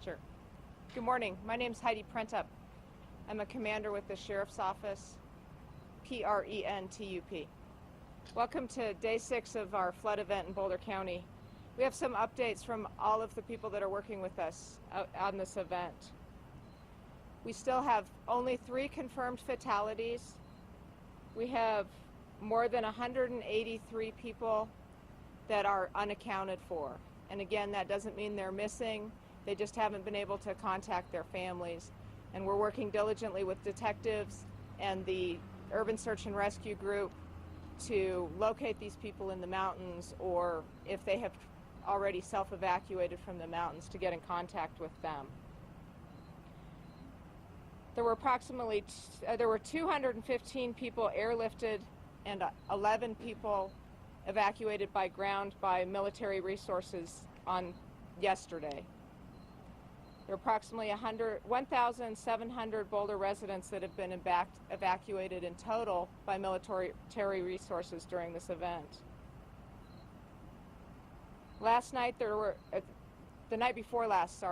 Sure. Good morning. My name's Heidi Prentup. I'm a commander with the Sheriff's Office, Prentup. Welcome to day 6 of our flood event in Boulder County. We have some updates from all of the people that are working with us on this event. We still have only 3 confirmed fatalities. We have more than 183 people that are unaccounted for. And again, that doesn't mean they're missing. They just haven't been able to contact their families. And we're working diligently with detectives and the Urban Search and Rescue Group to locate these people in the mountains, or if they have already self-evacuated from the mountains, to get in contact with them. There were 215 people airlifted and 11 people evacuated by ground by military resources on yesterday. There are approximately 1,700 Boulder residents that have been evacuated in total by military resources during this event. Last night the night before last,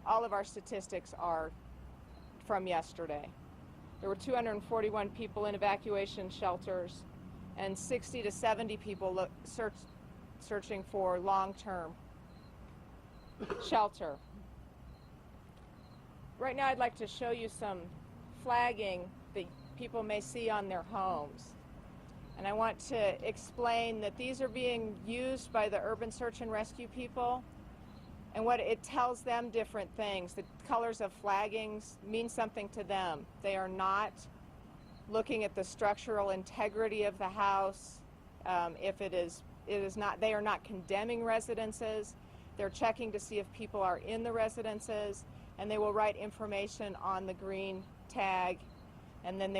all of our statistics are from yesterday. There were 241 people in evacuation shelters and 60 to 70 people searching for long-term shelter. Right now I'd like to show you some flagging that people may see on their homes. And I want to explain that these are being used by the Urban Search and Rescue people, and what it tells them different things. The colors of flaggings mean something to them. They are not looking at the structural integrity of the house. They are not condemning residences. They're checking to see if people are in the residences, and they will write information on the green tag, and then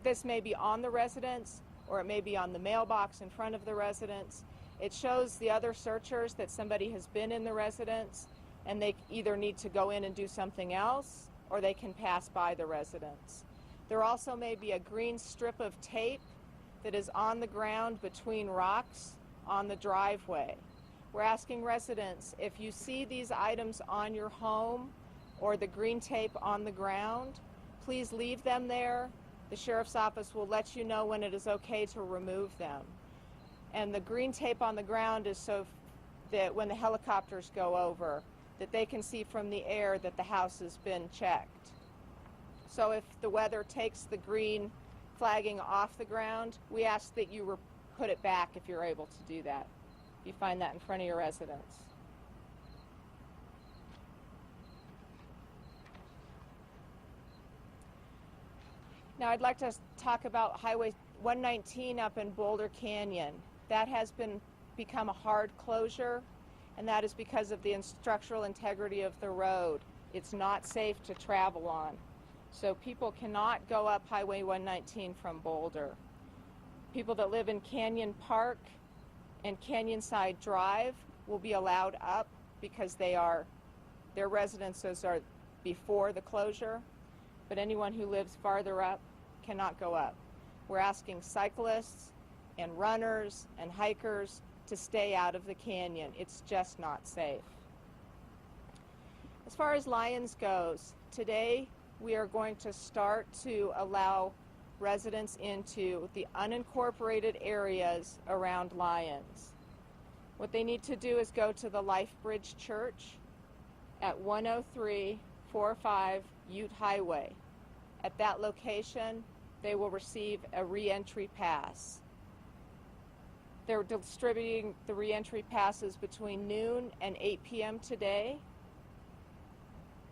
this may be on the residence, or it may be on the mailbox in front of the residence. It shows the other searchers that somebody has been in the residence, and they either need to go in and do something else, or they can pass by the residence. There also may be a green strip of tape that is on the ground between rocks on the driveway. We're asking residents, if you see these items on your home or the green tape on the ground, please leave them there. The Sheriff's Office will let you know when it is okay to remove them. And the green tape on the ground is so that when the helicopters go over, that they can see from the air that the house has been checked. So if the weather takes the green flagging off the ground, we ask that you put it back if you're able to do that, if you find that in front of your residence. Now I'd like to talk about Highway 119 up in Boulder Canyon. That has become a hard closure, and that is because of the structural integrity of the road. It's not safe to travel on. So people cannot go up Highway 119 from Boulder. People that live in Canyon Park and Canyonside Drive will be allowed up because their residences are before the closure, but anyone who lives farther up cannot go up. We're asking cyclists and runners and hikers to stay out of the canyon. It's just not safe. As far as Lyons goes, today we are going to start to allow residents into the unincorporated areas around Lyons. What they need to do is go to the Life Bridge Church at 10345 Ute Highway. At that location, they will receive a re-entry pass. They're distributing the re-entry passes between noon and 8 p.m. today.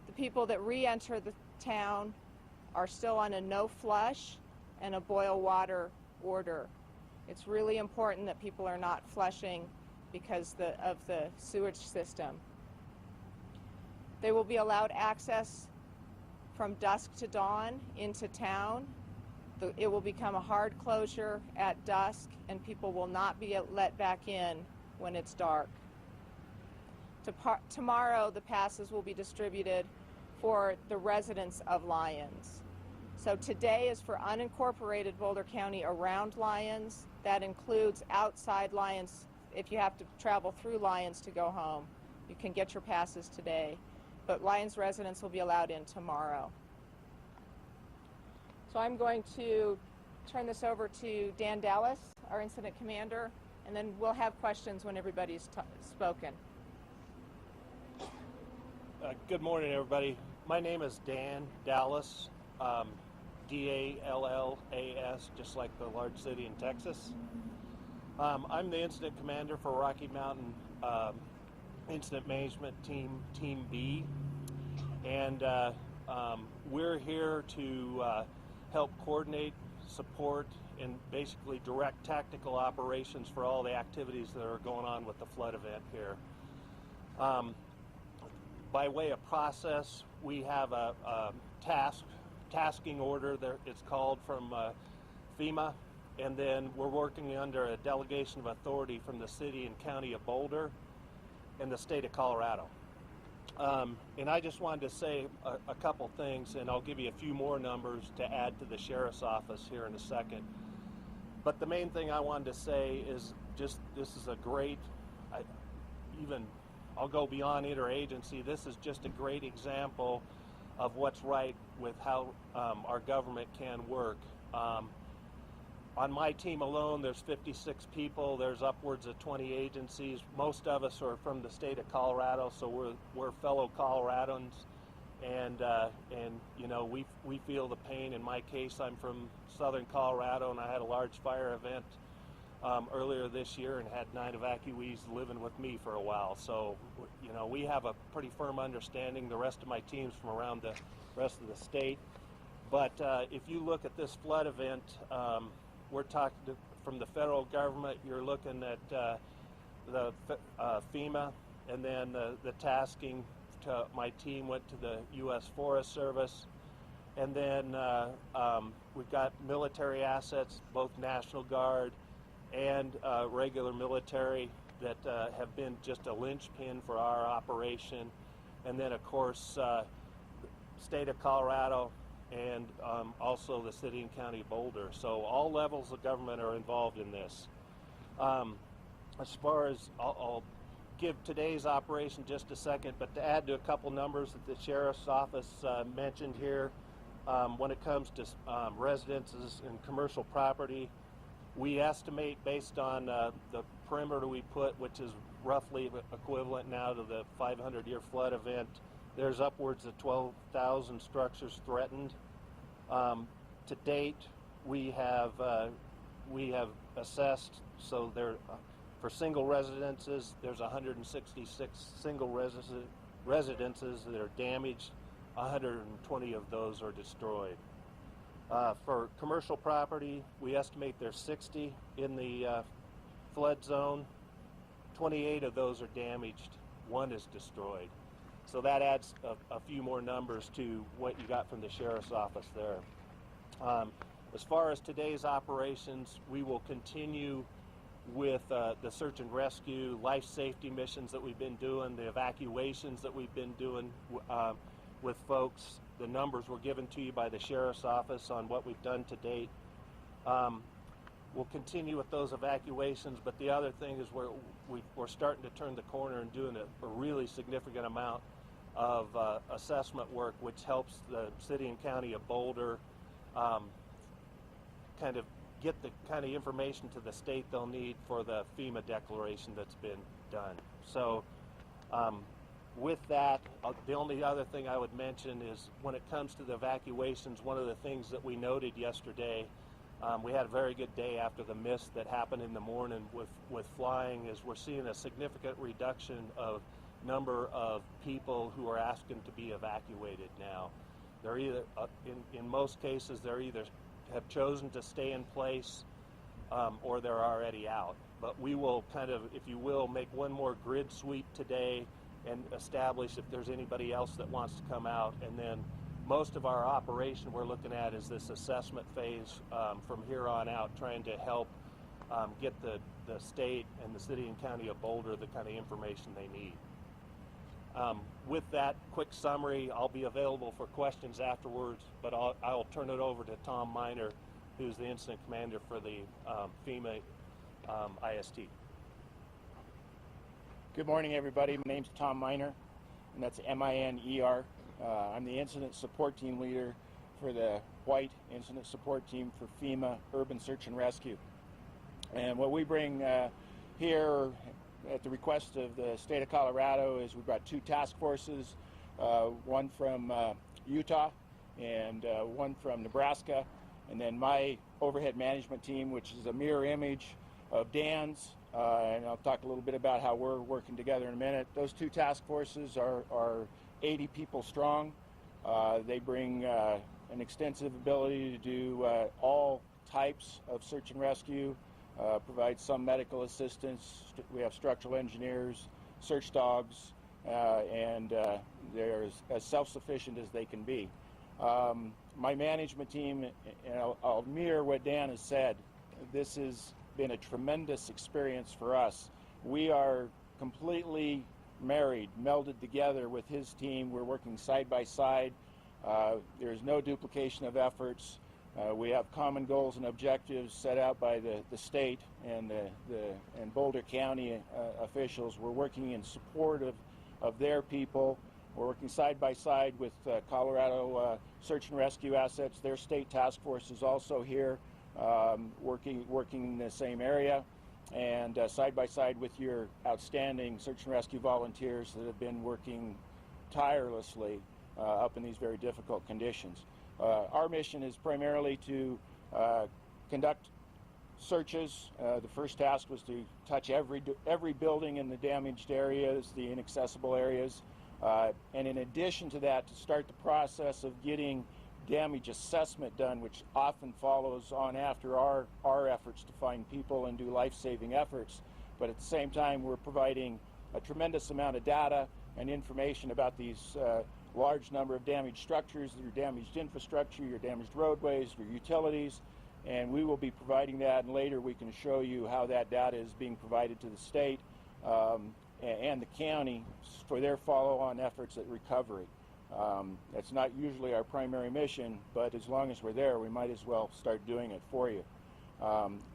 The people that re-enter the town are still on a no flush and a boil water order. It's really important that people are not flushing because of the sewage system. They will be allowed access from dusk to dawn into town. It will become a hard closure at dusk, and people will not be let back in when it's dark. Tomorrow, the passes will be distributed for the residents of Lyons. So today is for unincorporated Boulder County around Lyons. That includes outside Lyons. If you have to travel through Lyons to go home, you can get your passes today. but Lyons residents will be allowed in tomorrow. So I'm going to turn this over to Dan Dallas, our incident commander, and then we'll have questions when everybody's spoken. Good morning, everybody. My name is Dan Dallas, D-A-L-L-A-S, just like the large city in Texas. I'm the incident commander for Rocky Mountain Incident Management Team, Team B, and we're here to help coordinate, support, and basically direct tactical operations for all the activities that are going on with the flood event here. By way of process, we have a tasking order, it's called, from FEMA, and then we're working under a delegation of authority from the city and county of Boulder and the state of Colorado. And I just wanted to say a couple things, and I'll give you a few more numbers to add to the sheriff's office here in a second. But the main thing I wanted to say is just this is a great, I'll go beyond interagency. This is just a great example of what's right with how our government can work. On my team alone, there's 56 people. There's upwards of 20 agencies. Most of us are from the state of Colorado, so we're fellow Coloradans, and you know, we feel the pain. In my case, I'm from southern Colorado, and I had a large fire event earlier this year and had 9 evacuees living with me for a while. So, you know, we have a pretty firm understanding. The rest of my team's from around the rest of the state. But if you look at this flood event, we're talking from the federal government. You're looking at the FEMA, and then the tasking to my team went to the U.S. Forest Service, and then we've got military assets, both National Guard and regular military, that have been just a linchpin for our operation. And then, of course, state of Colorado and also the city and county of Boulder. So all levels of government are involved in this. As far as, I'll give today's operation just a second, but to add to a couple numbers that the sheriff's office mentioned here, when it comes to residences and commercial property, we estimate, based on the perimeter we put, which is roughly equivalent now to the 500-year flood event, there's upwards of 12,000 structures threatened. To date, we have assessed, so there, for single residences, there's 166 single residences that are damaged. 120 of those are destroyed. For commercial property, we estimate there's 60 in the flood zone. 28 of those are damaged. 1 is destroyed. So that adds a few more numbers to what you got from the sheriff's office there. As far as today's operations, we will continue with the search and rescue, life safety missions that we've been doing, the evacuations that we've been doing with folks. The numbers were given to you by the sheriff's office on what we've done to date. We'll continue with those evacuations, but the other thing is we're starting to turn the corner and doing a really significant amount of assessment work, which helps the city and county of Boulder kind of get the kind of information to the state they'll need for the FEMA declaration that's been done. So with that, the only other thing I would mention is when it comes to the evacuations, one of the things that we noted yesterday, we had a very good day after the mist that happened in the morning with flying, is we're seeing a significant reduction of number of people who are asking to be evacuated now. They're either, in most cases, they're either have chosen to stay in place or they're already out. But we will kind of, if you will, make one more grid sweep today and establish if there's anybody else that wants to come out. And then most of our operation we're looking at is this assessment phase from here on out, trying to help get the state and the city and county of Boulder the kind of information they need. With that quick summary, I'll be available for questions afterwards, but I'll turn it over to Tom Miner, who's the incident commander for the FEMA IST. Good morning, everybody. My name's Tom Miner. and that's MINER. I'm the incident support team leader for the White Incident Support Team for FEMA Urban Search and Rescue. And what we bring here at the request of the state of Colorado is we brought 2 task forces, one from Utah and one from Nebraska, and then my overhead management team, which is a mirror image of Dan's, and I'll talk a little bit about how we're working together in a minute. Those 2 task forces are 80 people strong. They bring an extensive ability to do all types of search and rescue, provide some medical assistance. We have structural engineers, search dogs, and they're as self-sufficient as they can be. My management team, and I'll mirror what Dan has said, this has been a tremendous experience for us. We are completely married, melded together with his team. We're working side by side. There's no duplication of efforts. We have common goals and objectives set out by the state and and Boulder County officials. We're working in support of their people. We're working side by side with Colorado Search and Rescue Assets. Their state task force is also here, working in the same area, and side by side with your outstanding search and rescue volunteers that have been working tirelessly up in these very difficult conditions. Our mission is primarily to conduct searches. The first task was to touch every building in the damaged areas, the inaccessible areas, and in addition to that, to start the process of getting damage assessment done, which often follows on after our efforts to find people and do life-saving efforts. But at the same time, we're providing a tremendous amount of data and information about these large number of damaged structures, your damaged infrastructure, your damaged roadways, your utilities, and we will be providing that, and later we can show you how that data is being provided to the state and the county for their follow-on efforts at recovery. That's not usually our primary mission, but as long as we're there, we might as well start doing it for you.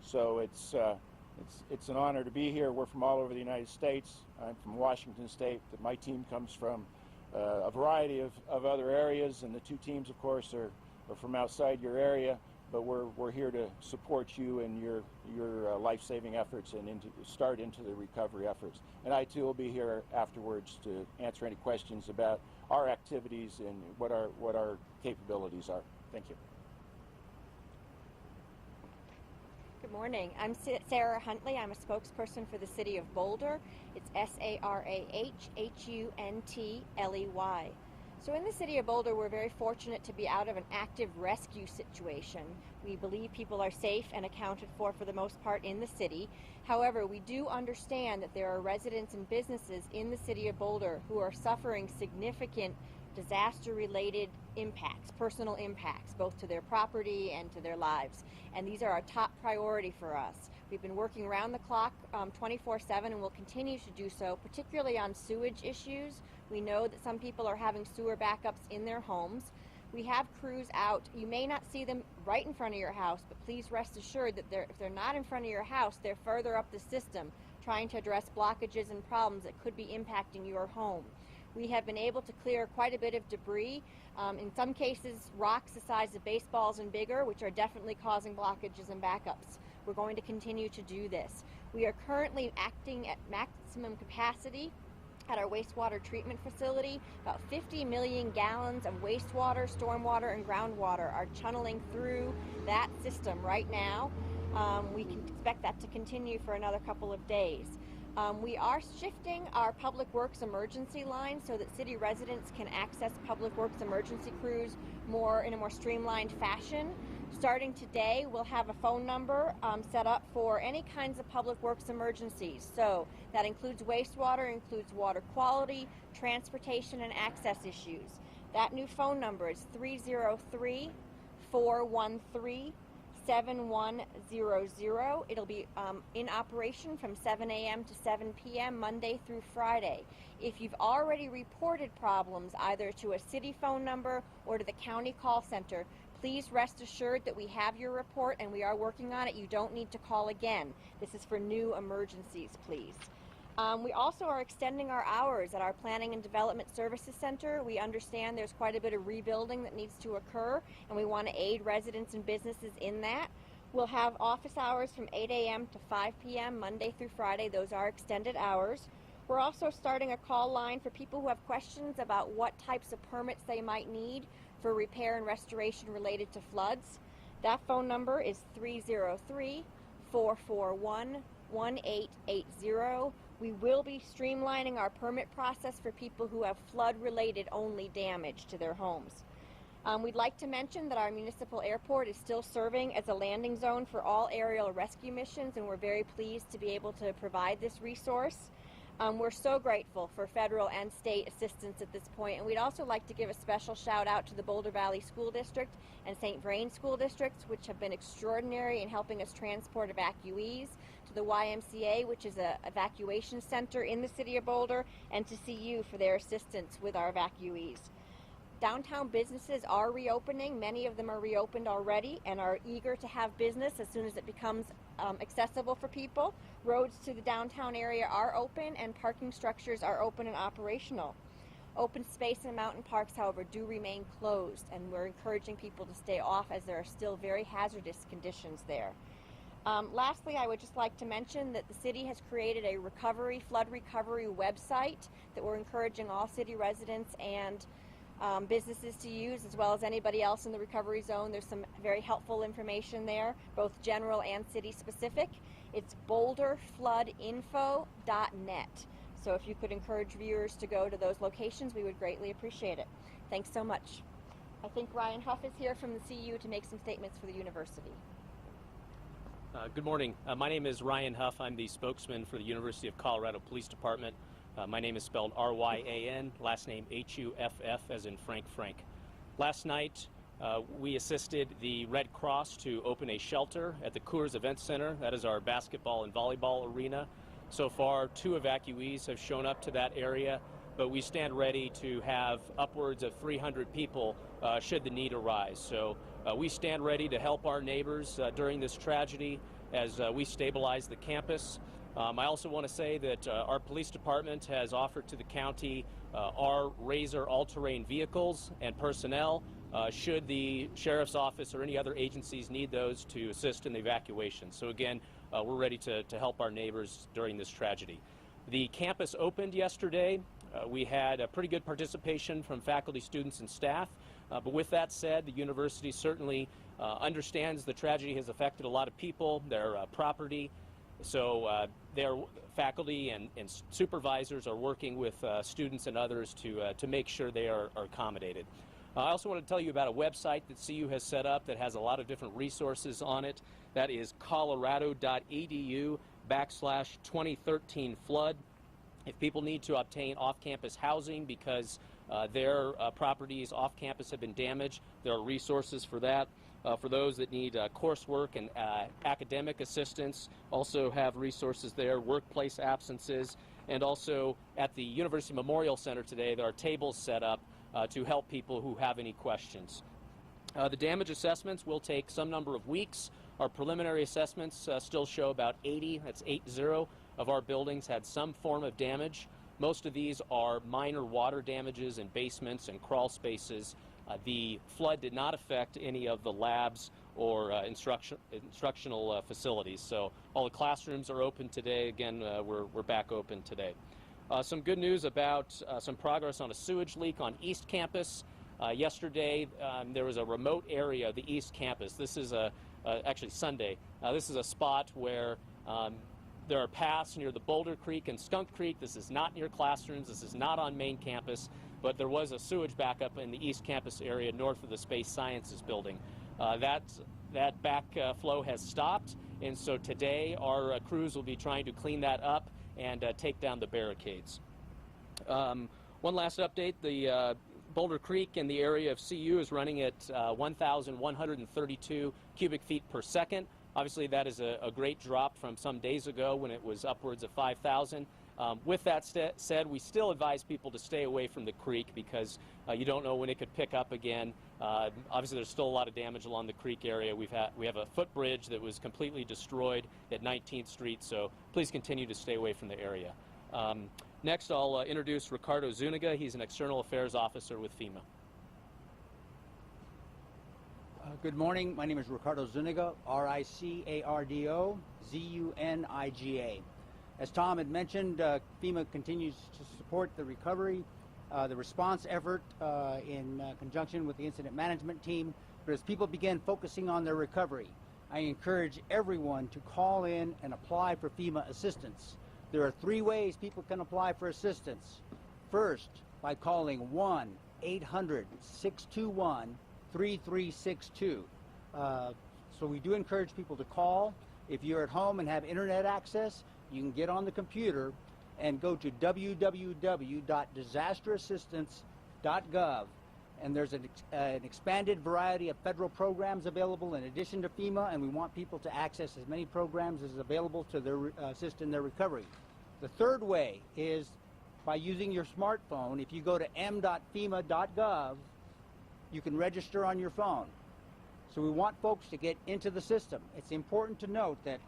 So it's an honor to be here. We're from all over the United States. I'm from Washington State. My team comes from a variety of other areas, and the 2 teams, of course, are from outside your area. But we're here to support you in your life-saving efforts and start into the recovery efforts. And I too will be here afterwards to answer any questions about our activities and what our capabilities are. Thank you. Good morning. I'm Sarah Huntley. I'm a spokesperson for the City of Boulder. It's SARAHHUNTLEY. So in the City of Boulder, we're very fortunate to be out of an active rescue situation. We believe people are safe and accounted for the most part in the city. However, we do understand that there are residents and businesses in the City of Boulder who are suffering significant disaster-related impacts, personal impacts, both to their property and to their lives. And these are our top priority for us. We've been working around the clock 24/7 and will continue to do so, particularly on sewage issues. We know that some people are having sewer backups in their homes. We have crews out. You may not see them right in front of your house, but please rest assured that if they're not in front of your house, they're further up the system, trying to address blockages and problems that could be impacting your home. We have been able to clear quite a bit of debris, in some cases rocks the size of baseballs and bigger, which are definitely causing blockages and backups. We're going to continue to do this. We are currently acting at maximum capacity at our wastewater treatment facility. About 50 million gallons of wastewater, stormwater, and groundwater are channeling through that system right now. We can expect that to continue for another couple of days. We are shifting our Public Works emergency line so that city residents can access Public Works emergency crews in a more streamlined fashion. Starting today, we'll have a phone number set up for any kinds of Public Works emergencies. So that includes wastewater, includes water quality, transportation, and access issues. That new phone number is 303-413-7100. It'll be in operation from 7 a.m. to 7 p.m. Monday through Friday. If you've already reported problems either to a city phone number or to the county call center, please rest assured that we have your report and we are working on it. You don't need to call again. This is for new emergencies, please. We also are extending our hours at our Planning and Development Services Center. We understand there's quite a bit of rebuilding that needs to occur, and we want to aid residents and businesses in that. We'll have office hours from 8 a.m. to 5 p.m. Monday through Friday. Those are extended hours. We're also starting a call line for people who have questions about what types of permits they might need for repair and restoration related to floods. That phone number is 303-441-1880. We will be streamlining our permit process for people who have flood-related only damage to their homes. We'd like to mention that our municipal airport is still serving as a landing zone for all aerial rescue missions, and we're very pleased to be able to provide this resource. We're so grateful for federal and state assistance at this point, and we'd also like to give a special shout out to the Boulder Valley School District and St. Vrain School Districts, which have been extraordinary in helping us transport evacuees, to the YMCA, which is an evacuation center in the city of Boulder, and to CU for their assistance with our evacuees. Downtown businesses are reopening. Many of them are reopened already and are eager to have business as soon as it becomes accessible for people. Roads to the downtown area are open and parking structures are open and operational. Open space and mountain parks, however, do remain closed, and we're encouraging people to stay off as there are still very hazardous conditions there. Lastly, I would just like to mention that the city has created a flood recovery website that we're encouraging all city residents and businesses to use, as well as anybody else in the recovery zone. There's some very helpful information there, both general and city specific. It's boulderfloodinfo.net. So if you could encourage viewers to go to those locations, we would greatly appreciate it. Thanks so much. I think Ryan Huff is here from the CU to make some statements for the university. Good morning. My name is Ryan Huff. I'm the spokesman for the University of Colorado Police Department. My name is spelled R-Y-A-N, last name H-U-F-F, as in Frank. Last night, we assisted the Red Cross to open a shelter at the Coors Event Center. That is our basketball and volleyball arena. So far, 2 evacuees have shown up to that area, but we stand ready to have upwards of 300 people should the need arise. So we stand ready to help our neighbors during this tragedy as we stabilize the campus. I also want to say that our police department has offered to the county our Razor all-terrain vehicles and personnel should the sheriff's office or any other agencies need those to assist in the evacuation. So again, we're ready to help our neighbors during this tragedy. The campus opened yesterday. We had a pretty good participation from faculty, students, and staff. But with that said, the university certainly understands the tragedy has affected a lot of people, their property. So their faculty and supervisors are working with students and others to make sure they are accommodated. I also want to tell you about a website that CU has set up that has a lot of different resources on it. That is colorado.edu/2013 flood. If people need to obtain off-campus housing because their properties off-campus have been damaged, there are resources for that. For those that need coursework and academic assistance, also have resources there, workplace absences, and also at the University Memorial Center today, there are tables set up to help people who have any questions. The damage assessments will take some number of weeks. Our preliminary assessments still show about 80, that's 80, of our buildings had some form of damage. Most of these are minor water damages in basements and crawl spaces. The flood did not affect any of the labs or instructional facilities. So all the classrooms are open today. Again, we're back open today. Some good news about some progress on a sewage leak on East Campus. Yesterday, there was a remote area of the East Campus. This is actually Sunday. This is a spot where there are paths near the Boulder Creek and Skunk Creek. This is not near classrooms. This is not on main campus, but there was a sewage backup in the East Campus area north of the Space Sciences building. That backflow has stopped, and so today our crews will be trying to clean that up and take down the barricades. One last update, the Boulder Creek in the area of CU is running at 1,132 cubic feet per second. Obviously, that is a great drop from some days ago when it was upwards of 5,000. With that said, we still advise people to stay away from the creek because you don't know when it could pick up again. Obviously, there's still a lot of damage along the creek area. We have a footbridge that was completely destroyed at 19th Street, so please continue to stay away from the area. Next, I'll introduce Ricardo Zuniga. He's an External Affairs Officer with FEMA. Good morning. My name is Ricardo Zuniga, Ricardo Zuniga. As Tom had mentioned, FEMA continues to support the recovery, the response effort in conjunction with the incident management team. But as people begin focusing on their recovery, I encourage everyone to call in and apply for FEMA assistance. There are 3 ways people can apply for assistance. First, by calling 1-800-621-3362. So we do encourage people to call. If you're at home and have internet access, you can get on the computer and go to www.disasterassistance.gov, and there's an expanded variety of federal programs available in addition to FEMA, and we want people to access as many programs as available to their, assist in their recovery. The third way is by using your smartphone. If you go to m.fema.gov, you can register on your phone. So we want folks to get into the system. It's important to note that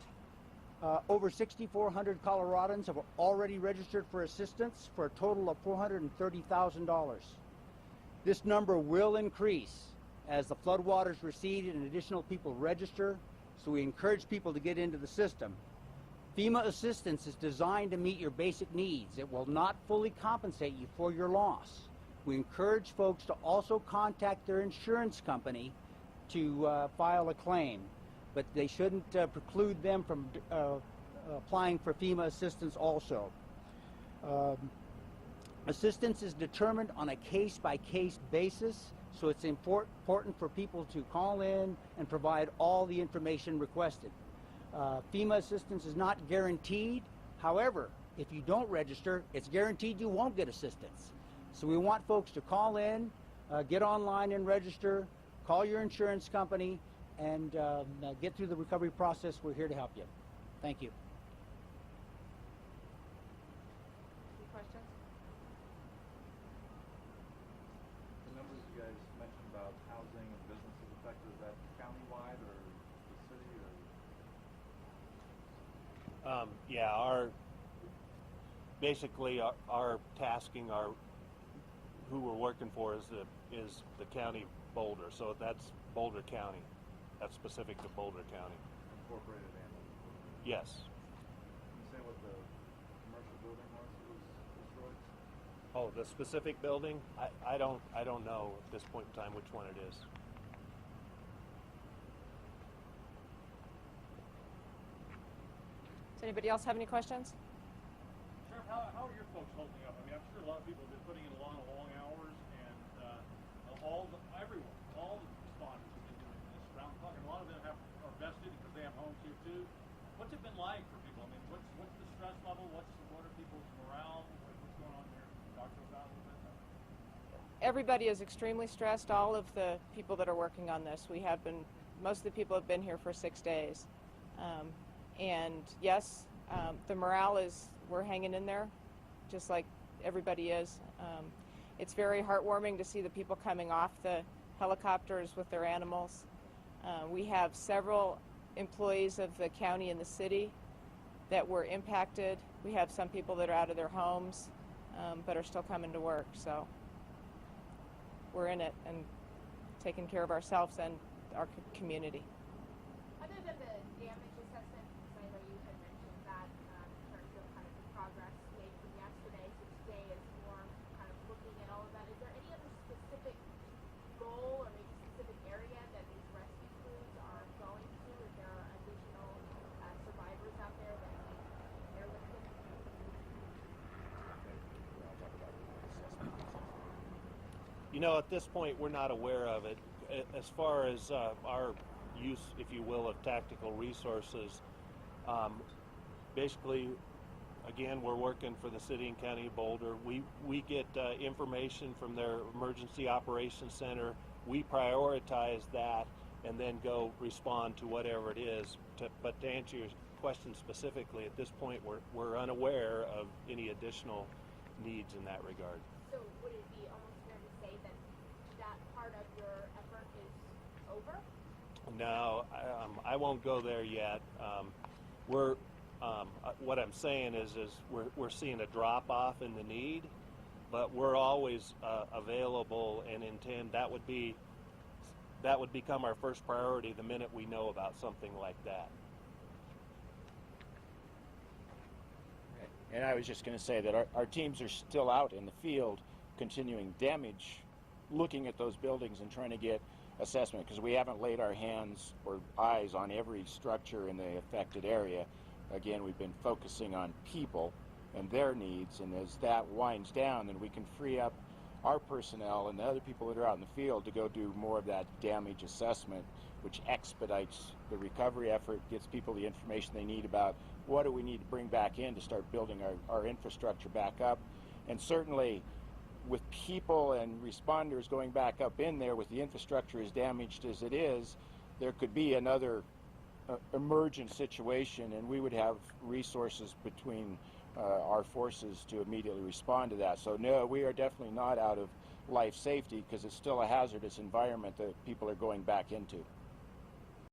over 6,400 Coloradans have already registered for assistance for a total of $430,000. This number will increase as the floodwaters recede and additional people register, so we encourage people to get into the system. FEMA assistance is designed to meet your basic needs. It will not fully compensate you for your loss. We encourage folks to also contact their insurance company to file a claim, but they shouldn't preclude them from applying for FEMA assistance also. Assistance is determined on a case-by-case basis, so it's important for people to call in and provide all the information requested. FEMA assistance is not guaranteed. However, if you don't register, it's guaranteed you won't get assistance. So we want folks to call in, get online and register, call your insurance company, and get through the recovery process. We're here to help you. Thank you. Any questions? The numbers you guys mentioned about housing and businesses affected, is that countywide or the city or? Yeah, basically our tasking, who we're working for is the county Boulder, so that's Boulder County. That's specific to Boulder County. Incorporated animals? Yes. Can you say what the commercial building was that was destroyed? Oh, the specific building? I don't know at this point in time which one it is. Does anybody else have any questions? Sheriff, how are your folks holding up? I mean, I'm sure a lot of people have been putting in a lot of long hours, and all the responders have been doing this round the clock, and a lot of them are vested because they have homes here too. What's it been like for people? I mean, what's the stress level? What are people's morale? What's going on here? Talk to us about it a little bit. Everybody is extremely stressed. All of the people that are working on this, most of the people have been here for 6 days. And yes, the morale we're hanging in there, just like everybody is. It's very heartwarming to see the people coming off the helicopters with their animals. We have several employees of the county and the city that were impacted. We have some people that are out of their homes, but are still coming to work. So we're in it and taking care of ourselves and our community. Other than the damage assessment, because I know you had mentioned that in terms of kind of the progress made from yesterday, so today is more kind of looking at all of that. Is there any other specific goal or maybe specific area that these rescue crews are going to? Is there additional survivors out there that they're looking? You know, at this point, we're not aware of it. As far as our use, if you will, of tactical resources, basically, again, we're working for the city and county of Boulder. We get information from their emergency operations center. We prioritize that and then go respond to whatever it is. But to answer your question specifically, at this point, we're unaware of any additional needs in that regard. So would it be almost fair to say that that part of your effort is over? No, I won't go there yet. We're What I'm saying is we're seeing a drop off in the need, but we're always available and intend that would become our first priority the minute we know about something like that. And I was just going to say that our teams are still out in the field continuing damage, looking at those buildings and trying to get assessment, because we haven't laid our hands or eyes on every structure in the affected area. Again, we've been focusing on people and their needs, and as that winds down, then we can free up our personnel and the other people that are out in the field to go do more of that damage assessment, which expedites the recovery effort, gets people the information they need about what do we need to bring back in to start building our infrastructure back up. And certainly with people and responders going back up in there with the infrastructure as damaged as it is, there could be another emergent situation, and we would have resources between our forces to immediately respond to that. So no, we are definitely not out of life safety, because it's still a hazardous environment that people are going back into.